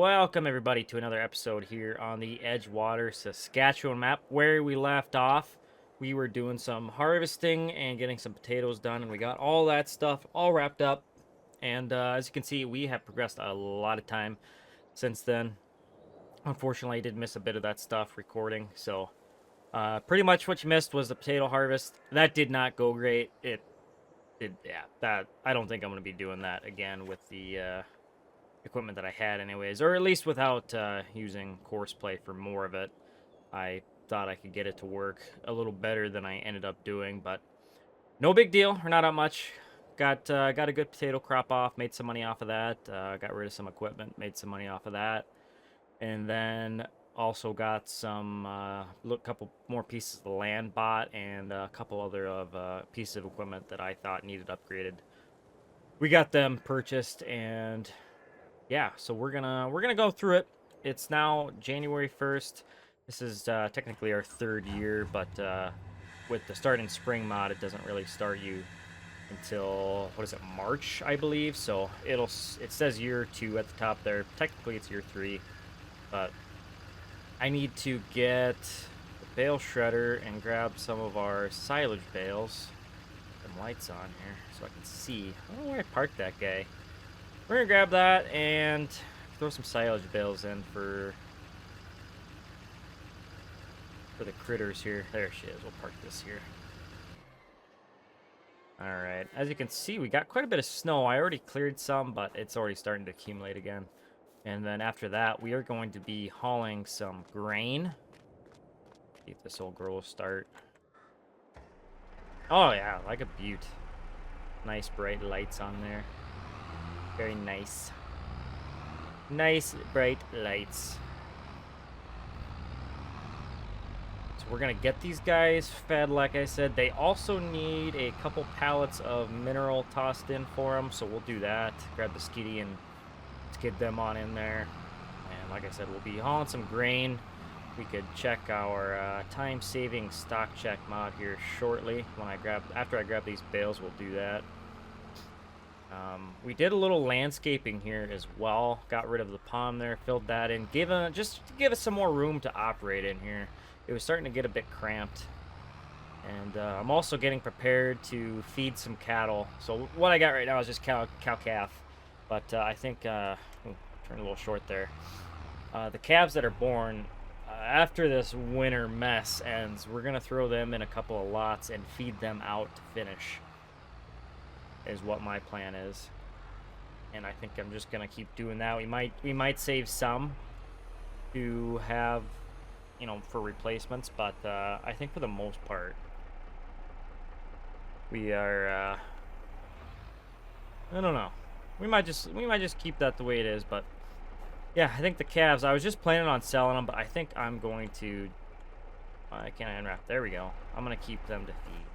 Welcome everybody to another episode here on the Edgewater, Saskatchewan map. Where we left off, we were doing some harvesting and getting some potatoes done, and we got all that stuff all wrapped up. And as you can see, we have progressed a lot of time since then. Unfortunately, I did miss a bit of that stuff recording, so pretty much what you missed was the potato harvest. That did not go great. That I don't think I'm going to be doing that again with the equipment that I had anyways, or at least without using Courseplay for more of it. I thought I could get it to work a little better than I ended up doing, but no big deal, or not that much. Got a good potato crop off, made some money off of that, got rid of some equipment, made some money off of that, and then also got some couple more pieces of land bought, and a couple other of pieces of equipment that I thought needed upgraded. We got them purchased, and yeah, so we're gonna go through it. It's now January 1st. This is technically our third year, but with the start in spring mod, it doesn't really start you until, what is it, March, I believe. So it says year 2 at the top there. Technically it's year 3, but I need to get the bale shredder and grab some of our silage bales. Some lights on here so I can see. I don't know where I parked that guy. We're gonna grab that and throw some silage bales in for the critters here. There she is. We'll park this here. Alright, as you can see, we got quite a bit of snow. I already cleared some, but it's already starting to accumulate again. And then after that, we are going to be hauling some grain. See if this old girl will start. Oh yeah, like a beaut. Nice bright lights on there. Very nice. Nice, bright lights. So we're going to get these guys fed, like I said. They also need a couple pallets of mineral tossed in for them, so we'll do that. Grab the skiddy and skid them on in there. And like I said, we'll be hauling some grain. We could check our time-saving stock check mod here shortly. After I grab these bales, we'll do that. We did a little landscaping here as well. Got rid of the pond there, filled that in, just to give us some more room to operate in here. It was starting to get a bit cramped. And I'm also getting prepared to feed some cattle. So what I got right now is just cow-calf. But I think, turned a little short there. The calves that are born, after this winter mess ends, we're going to throw them in a couple of lots and feed them out to finish. Is what my plan is, and I think I'm just gonna keep doing that. We might save some to have, for replacements, but I think for the most part we are. I don't know. We might just keep that the way it is, but yeah, I think the calves. I was just planning on selling them, but I think I'm going to. I can't unwrap. There we go. I'm gonna keep them to feed.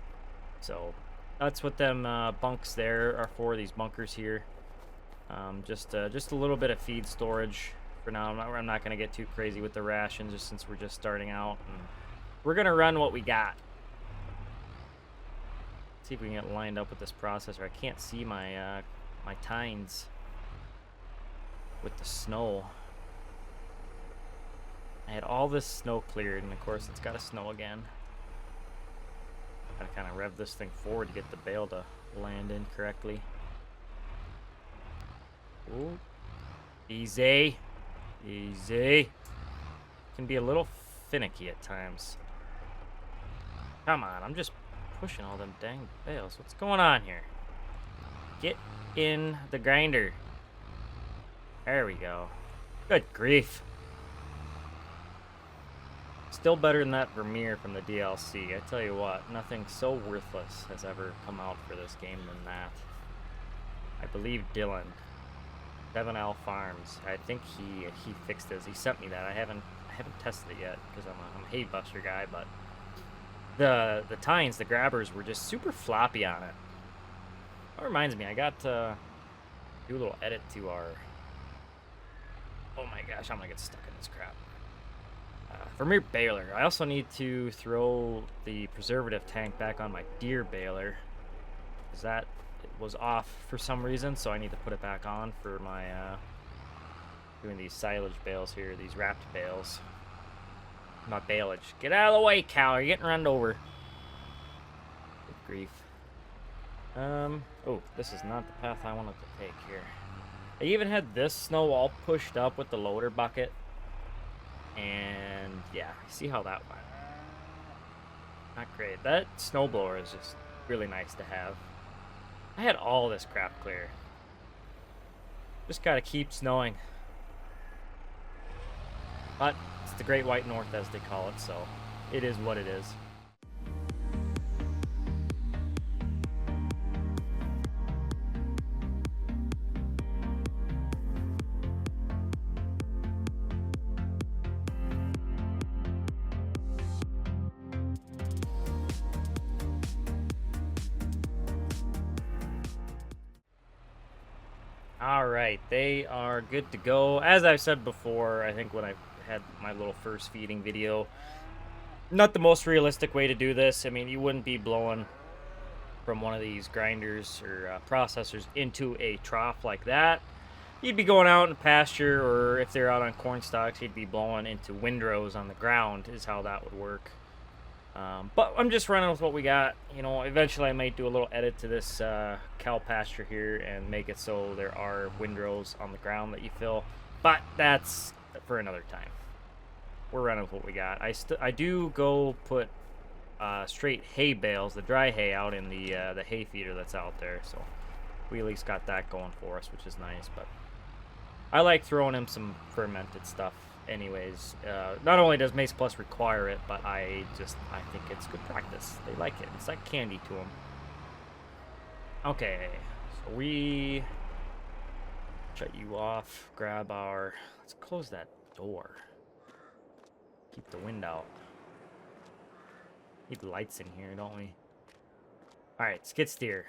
So. That's what them bunks there are for, these bunkers here. Just a little bit of feed storage for now. I'm not going to get too crazy with the rations just since we're just starting out. And we're going to run what we got. See if we can get lined up with this processor. I can't see my my tines with the snow. I had all this snow cleared, and of course it's got to snow again. Gotta kind of rev this thing forward to get the bale to land in correctly. Ooh. Easy. Easy. Can be a little finicky at times. Come on, I'm just pushing all them dang bales. What's going on here? Get in the grinder. There we go. Good grief. Still better than that Vermeer from the DLC. I tell you what, nothing so worthless has ever come out for this game than that. I believe Dylan, 7L Farms. I think he fixed this. He sent me that. I haven't tested it yet because I'm a hay buster guy. But the tines, the grabbers, were just super floppy on it. That reminds me, I got to do a little edit to our. Oh my gosh, I'm gonna get stuck in this crap. Vermeer baler. I also need to throw the preservative tank back on my deer baler, because that was off for some reason, so I need to put it back on for my Doing these silage bales here, these wrapped bales. Not baleage. Get out of the way, cow. You're getting run over. Good grief. Oh, this is not the path I wanted to take here. I even had this snow all pushed up with the loader bucket. And yeah, see how that went. Not great. That snowblower is just really nice to have. I had all this crap clear. Just gotta keep snowing. But it's the Great White North, as they call it, so it is what it is. All right, they are good to go. As I've said before, I think when I had my little first feeding video, not the most realistic way to do this. I mean, you wouldn't be blowing from one of these grinders or processors into a trough like that. You'd be going out in pasture, or if they're out on corn stalks, you'd be blowing into windrows on the ground is how that would work. But I'm just running with what we got. You know, eventually I might do a little edit to this cow pasture here and make it so there are windrows on the ground that you fill. But that's for another time. We're running with what we got. I do go put straight hay bales, the dry hay, out in the hay feeder that's out there. So we at least got that going for us, which is nice. But I like throwing in some fermented stuff. Anyways, not only does Mace Plus require it, but I think it's good practice. They like it. It's like candy to them. Okay, so we shut you off. Grab our. Let's close that door. Keep the wind out. Need lights in here, don't we? All right, skid steer.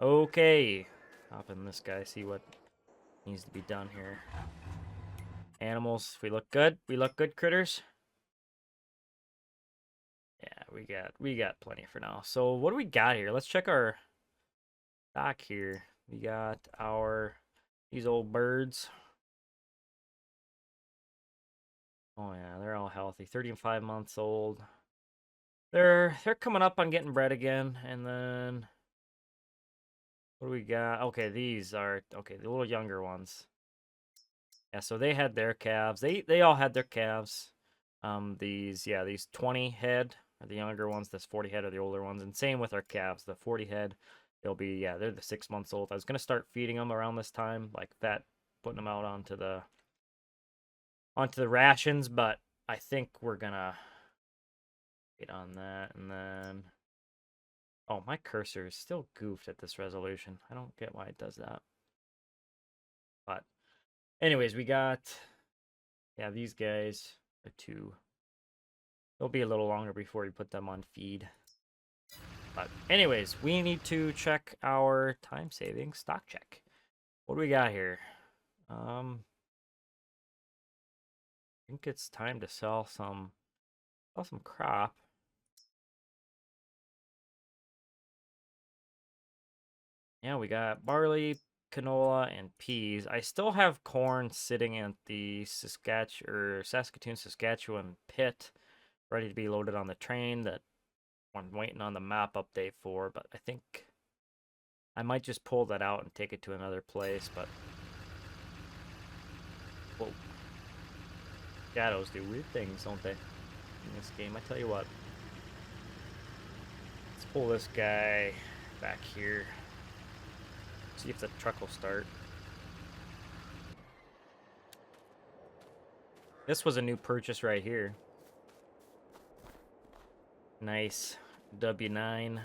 Okay, hop in this guy, see what needs to be done here. Animals, we look good. We look good, critters. Yeah, we got plenty for now. So what do we got here? Let's check our stock here. We got these old birds. Oh yeah, they're all healthy. 35 months old. They're coming up on getting bred again, and then what do we got? Okay, these are okay, the little younger ones. Yeah, so they had their calves. They all had their calves. These 20 head are the younger ones. This 40 head are the older ones, and same with our calves. The 40 head, they'll be they're the 6 months old. I was gonna start feeding them around this time, like that, putting them out onto the rations, but I think we're gonna get on that, and then oh, my cursor is still goofed at this resolution. I don't get why it does that. But anyways, we got these guys are two. It'll be a little longer before we put them on feed. But anyways, we need to check our time saving stock check. What do we got here? I think it's time to sell some crop. Yeah, we got barley, canola, and peas. I still have corn sitting at the Saskatoon, Saskatchewan pit, ready to be loaded on the train that I'm waiting on the map update for, but I think I might just pull that out and take it to another place, but whoa. Shadows do weird things, don't they, in this game? I tell you what. Let's pull this guy back here. See if the truck will start. This was a new purchase right here. Nice W9.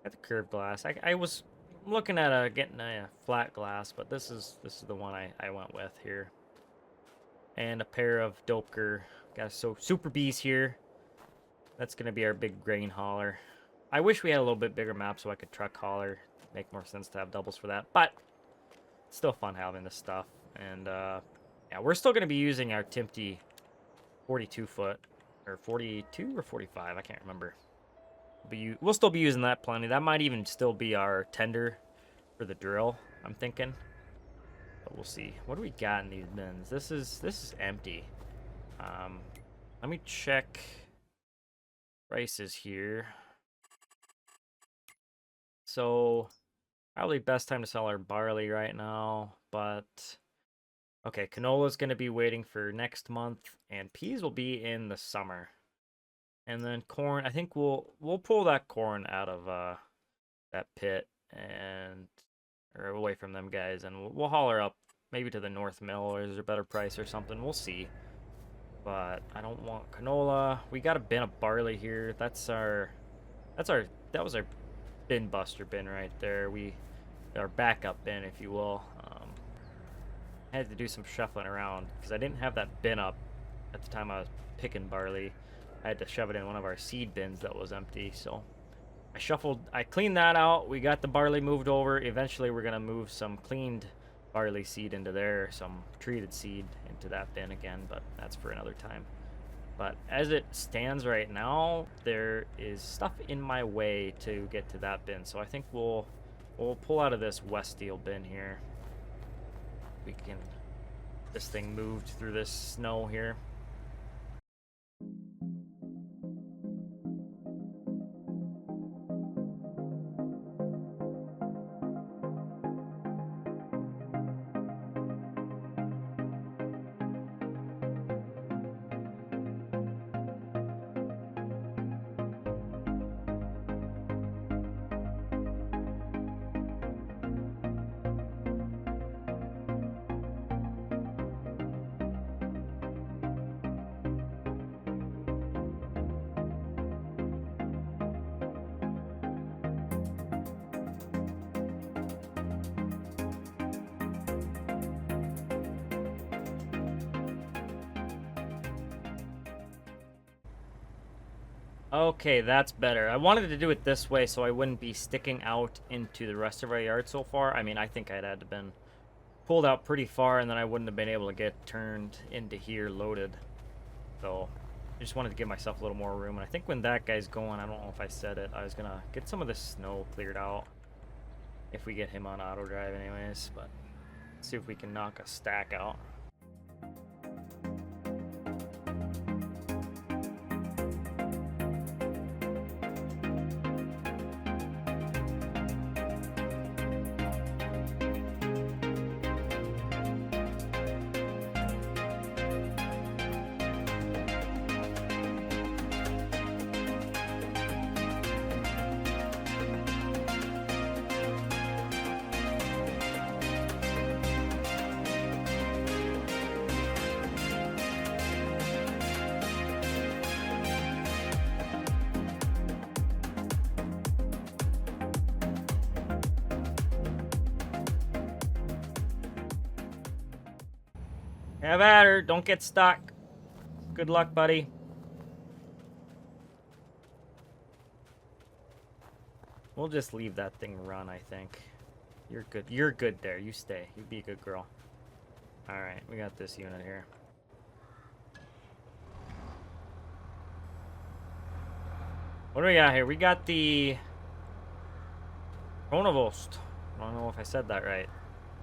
Got the curved glass. I was I'm looking at getting a flat glass, but this is the one I went with here. And a pair of Dopeker. Got so Super B's here. That's gonna be our big grain hauler. I wish we had a little bit bigger map so I could truck hauler. Make more sense to have doubles for that, but it's still fun having this stuff. And yeah, we're still gonna be using our Timpty 42 foot or 42 or 45. I can't remember. We'll still be using that plenty. That might even still be our tender for the drill, I'm thinking. But we'll see. What do we got in these bins? This is empty. Let me check prices here. So probably best time to sell our barley right now, but okay, canola's gonna be waiting for next month, and peas will be in the summer. And then corn, I think we'll pull that corn out of that pit and or away from them guys, and we'll haul her up maybe to the North Mill, or is there a better price or something? We'll see. But I don't want canola. We got a bin of barley here. That was our bin buster bin right there. Our backup bin, if you will. I had to do some shuffling around because I didn't have that bin up at the time I was picking barley. I had to shove it in one of our seed bins that was empty, so I cleaned that out. We got the barley moved over. Eventually we're gonna move some cleaned barley seed into there, some treated seed into that bin again, but that's for another time. But as it stands right now, there is stuff in my way to get to that bin, so I think we'll pull out of this West Steel bin here. We can this thing moved through this snow here. Okay, that's better. I wanted to do it this way so I wouldn't be sticking out into the rest of our yard so far. I mean, I think I'd had to been pulled out pretty far, and then I wouldn't have been able to get turned into here loaded. So I just wanted to give myself a little more room. And I think when that guy's going, I don't know if I said it, I was gonna get some of this snow cleared out if we get him on auto drive anyways, but let's see if we can knock a stack out. Have at her. Don't get stuck. Good luck, buddy. We'll just leave that thing run, I think. You're good. You're good there. You stay. You be a good girl. Alright, we got this unit here. What do we got here? We got the Chronovost. I don't know if I said that right.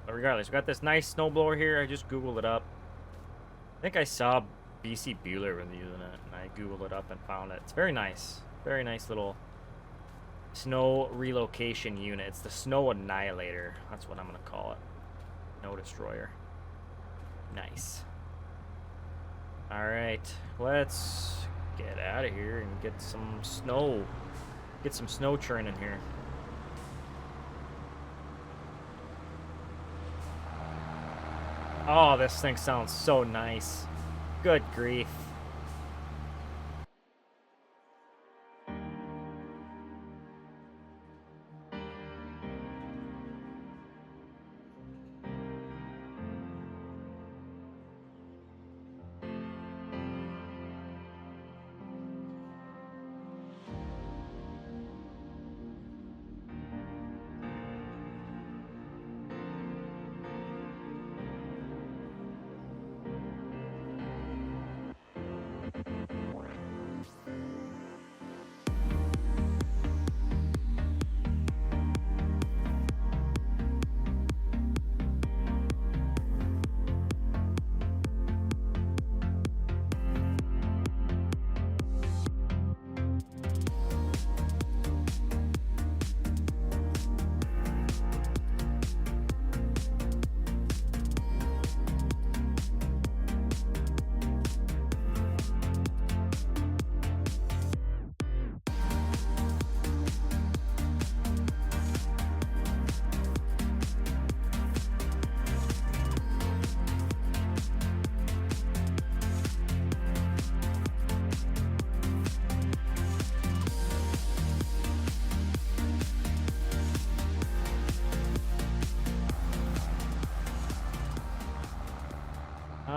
But regardless, we got this nice snowblower here. I just Googled it up. I think I saw BC Bueller was using it, and I Googled it up and found it. It's very nice. Very nice little snow relocation unit. It's the Snow Annihilator. That's what I'm going to call it. Snow Destroyer. Nice. Alright, let's get out of here and get some snow. Get some snow churning here. Oh, this thing sounds so nice. Good grief.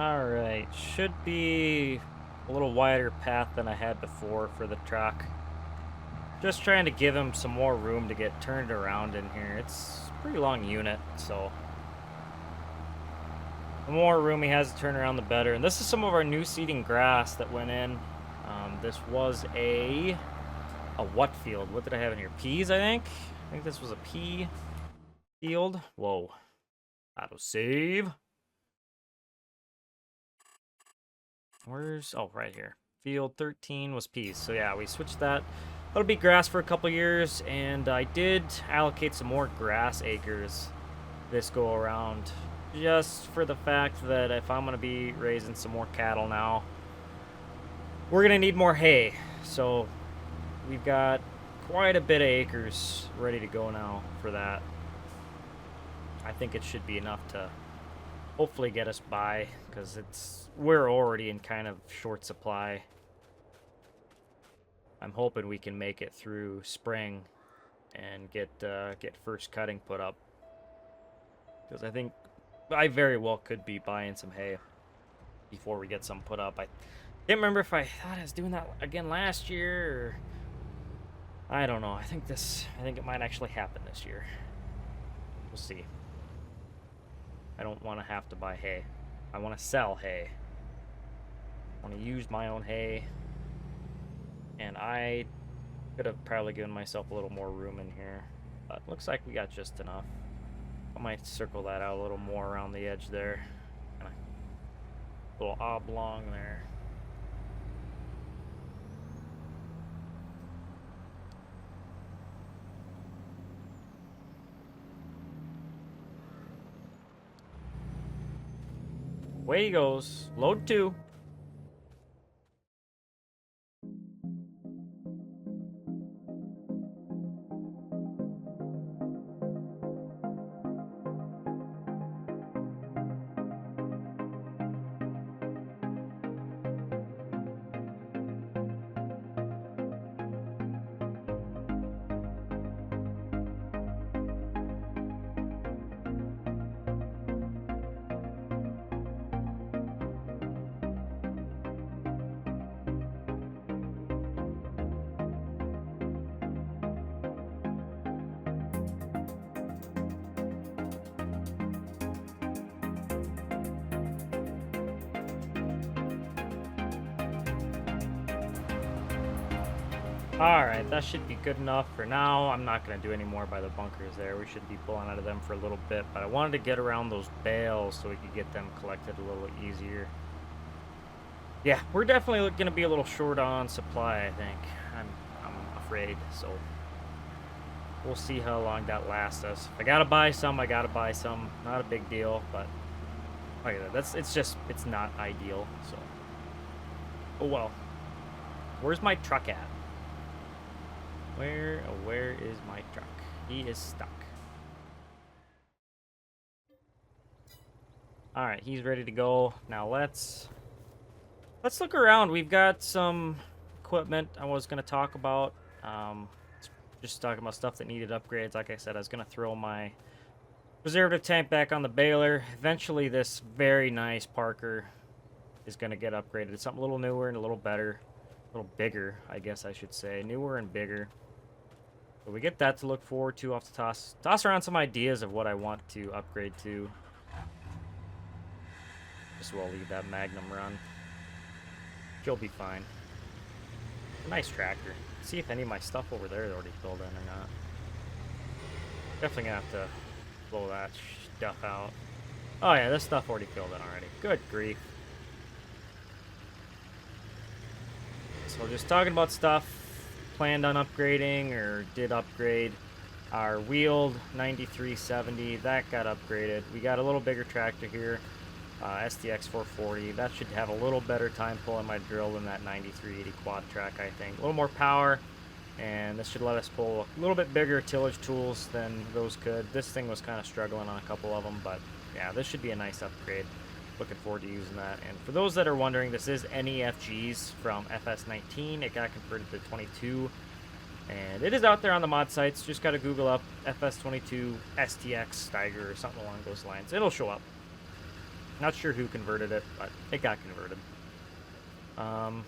Alright, should be a little wider path than I had before for the truck. Just trying to give him some more room to get turned around in here. It's a pretty long unit, so the more room he has to turn around, the better. And this is some of our new seeding grass that went in. This was a what field? What did I have in here? Peas, I think? I think this was a pea field. Whoa. Auto save. Where's... oh, right here. Field 13 was peas. So yeah, we switched that. That'll be grass for a couple years, and I did allocate some more grass acres this go around, just for the fact that if I'm going to be raising some more cattle now, we're going to need more hay. So we've got quite a bit of acres ready to go now for that. I think it should be enough to hopefully get us by, because we're already in kind of short supply. I'm hoping we can make it through spring and get first cutting put up, because I think I very well could be buying some hay before we get some put up. I can't remember if I thought I was doing that again last year, or I don't know. I think it might actually happen this year. We'll see. I don't want to have to buy hay. I want to sell hay. I want to use my own hay. And I could have probably given myself a little more room in here, but looks like we got just enough. I might circle that out a little more around the edge there. Kind of little oblong there. Away he goes. Load 2. Alright, that should be good enough for now. I'm not going to do any more by the bunkers there. We should be pulling out of them for a little bit, but I wanted to get around those bales so we could get them collected a little easier. Yeah, we're definitely going to be a little short on supply, I think. I'm afraid, so we'll see how long that lasts us. If I got to buy some, I got to buy some. Not a big deal, but like I said, it's not ideal, so. Oh well. Where's my truck at? Where is my truck? He is stuck. Alright, he's ready to go. Now let's look around. We've got some equipment I was going to talk about. Just talking about stuff that needed upgrades. Like I said, I was going to throw my preservative tank back on the baler. Eventually this very nice Parker is going to get upgraded. It's something a little newer and a little better. A little bigger, I guess I should say. Newer and bigger. So we get that to look forward to. I'll have to toss around some ideas of what I want to upgrade to. Just will leave that Magnum run. She'll be fine. Nice tractor. See if any of my stuff over there is already filled in or not. Definitely gonna have to blow that stuff out. Oh yeah, this stuff already filled in already. Good grief. So just talking about stuff planned on upgrading or did upgrade. Our wheeled 9370, that got upgraded. We got a little bigger tractor here, STX 440. That should have a little better time pulling my drill than that 9380 quad track, I think. A little more power, and this should let us pull a little bit bigger tillage tools than those could. This thing was kind of struggling on a couple of them, but yeah, this should be a nice upgrade. Looking forward to using that. And for those that are wondering, this is NEFGs from FS19. It got converted to 22, and it is out there on the mod sites. Just got to Google up FS22 STX Steiger or something along those lines. It'll show up. Not sure who converted it, but it got converted. And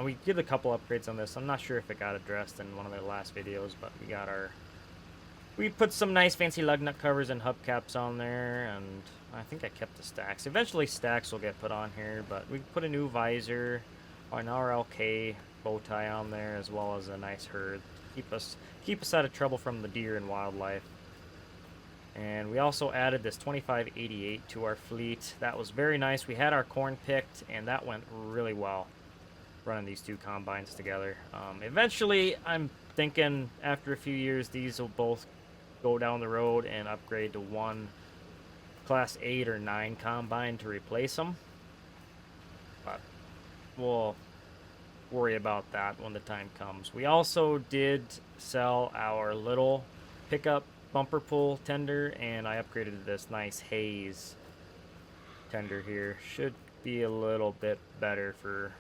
we did a couple upgrades on this. I'm not sure if it got addressed in one of the last videos, but we put some nice fancy lug nut covers and hubcaps on there, and I think I kept the stacks. Eventually stacks will get put on here, but we put a new visor, an RLK bow tie on there, as well as a nice herd. Keep us out of trouble from the deer and wildlife. And we also added this 2588 to our fleet. That was very nice. We had our corn picked, and that went really well, running these two combines together. Eventually, I'm thinking after a few years, these will both go down the road and upgrade to one class 8 or 9 combine to replace them. But we'll worry about that when the time comes. We also did sell our little pickup bumper pull tender, and I upgraded to this nice haze tender here. Should be a little bit better for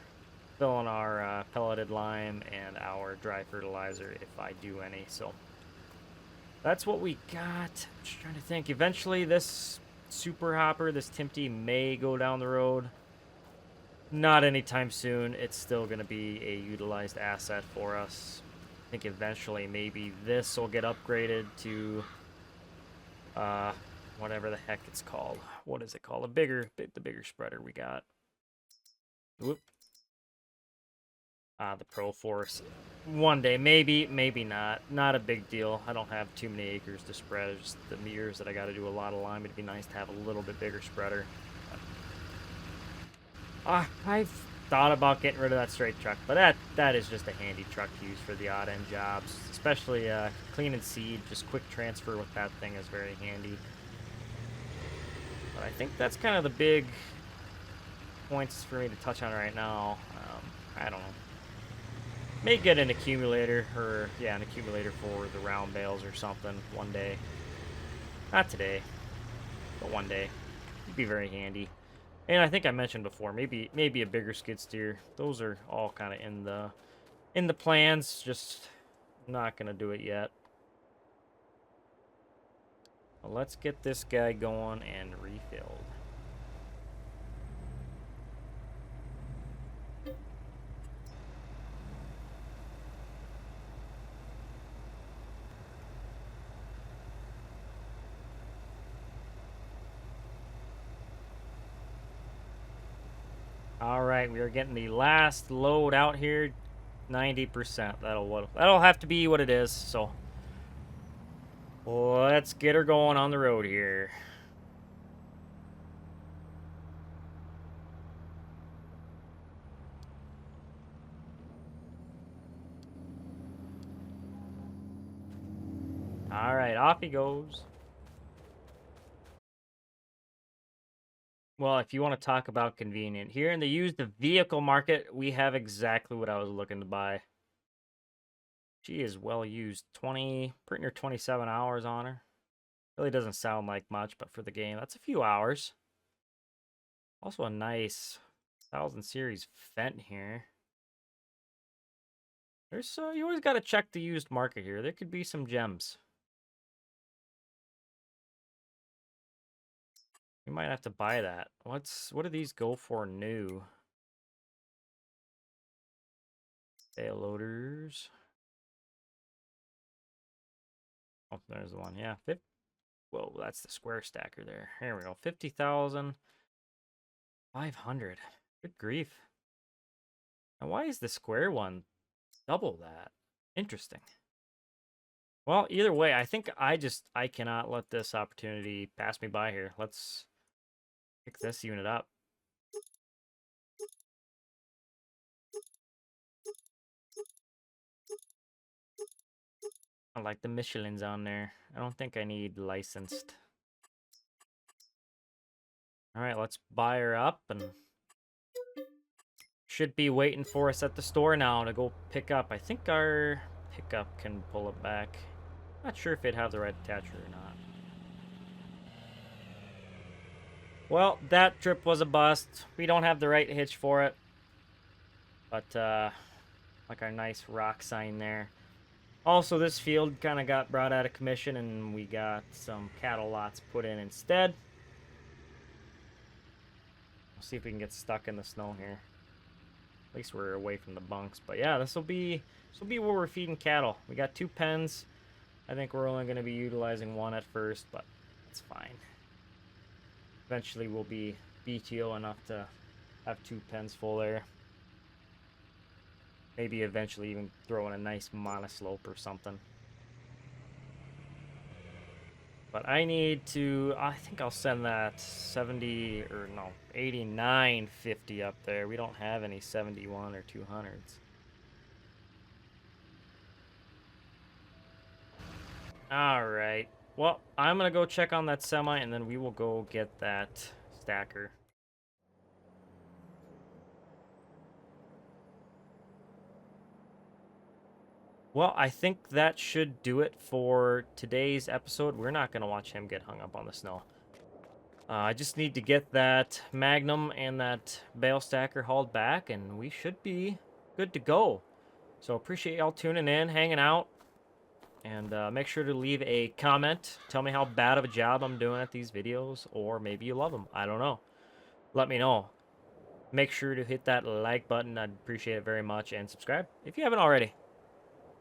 filling our pelleted lime and our dry fertilizer if I do any. So that's what we got. Just trying to think. Eventually this super hopper, this Timpty, may go down the road. Not anytime soon. It's still going to be a utilized asset for us. I think eventually maybe this will get upgraded to whatever the heck it's called. What is it called? The bigger spreader we got. Whoop. The Pro Force. One day, maybe not. Not a big deal. I don't have too many acres to spread. It's just the meters that I got to do a lot of lime. It'd be nice to have a little bit bigger spreader. I've thought about getting rid of that straight truck, but that is just a handy truck to use for the odd end jobs, especially cleaning seed. Just quick transfer with that thing is very handy. But I think that's kind of the big points for me to touch on right now. I don't know. May get an accumulator, or yeah, an accumulator for the round bales or something one day. Not today, but one day. It'd be very handy. And I think I mentioned before, maybe a bigger skid steer. Those are all kind of in the plans. Just not gonna do it yet. Well, let's get this guy going and refilled. All right, we are getting the last load out here, 90%. That'll have to be what it is. So let's get her going on the road here. All right, off he goes. Well, if you want to talk about convenient, here in the used vehicle market, we have exactly what I was looking to buy. She is well used. pretty near 27 hours on her. Really doesn't sound like much, but for the game, that's a few hours. Also a nice 1000 series Fent here. There's you always got to check the used market here. There could be some gems. We might have to buy that. What do these go for new? Tail loaders. Oh, there's the one. Yeah, whoa, that's the square stacker there. Here we go. 50,500. Good grief. Now, why is the square one double that? Interesting. Well, either way, I think I cannot let this opportunity pass me by here. Let's pick this unit up. I like the Michelin's on there. I don't think I need licensed. All right, let's buy her up, and should be waiting for us at the store now to go pick up. I think our pickup can pull it back. Not sure if it'd have the right attachment or not. Well, that trip was a bust. We don't have the right hitch for it. But, like our nice rock sign there. Also, this field kind of got brought out of commission, and we got some cattle lots put in instead. see if we can get stuck in the snow here. At least we're away from the bunks. But yeah, this will be where we're feeding cattle. We got 2 pens. I think we're only going to be utilizing 1 at first, but it's fine. Eventually we'll be BTO enough to have 2 pens full there. Maybe eventually even throw in a nice monoslope or something. But I need to, I think I'll send that 70, or no, 8950 up there. We don't have any 71 or 200s. Alright. Well, I'm going to go check on that semi, and then we will go get that stacker. Well, I think that should do it for today's episode. We're not going to watch him get hung up on the snow. I just need to get that Magnum and that bale stacker hauled back, and we should be good to go. So appreciate y'all tuning in, hanging out, and make sure to leave a comment. Tell me how bad of a job I'm doing at these videos, or maybe you love them. I don't know. Let me know. Make sure to hit that like button. I'd appreciate it very much, and subscribe if you haven't already.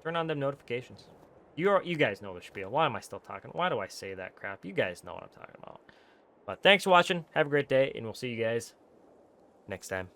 Turn on them notifications. You guys know the spiel. Why am I still talking? Why do I say that crap? You guys know what I'm talking about. But thanks for watching. Have a great day, and we'll see you guys next time.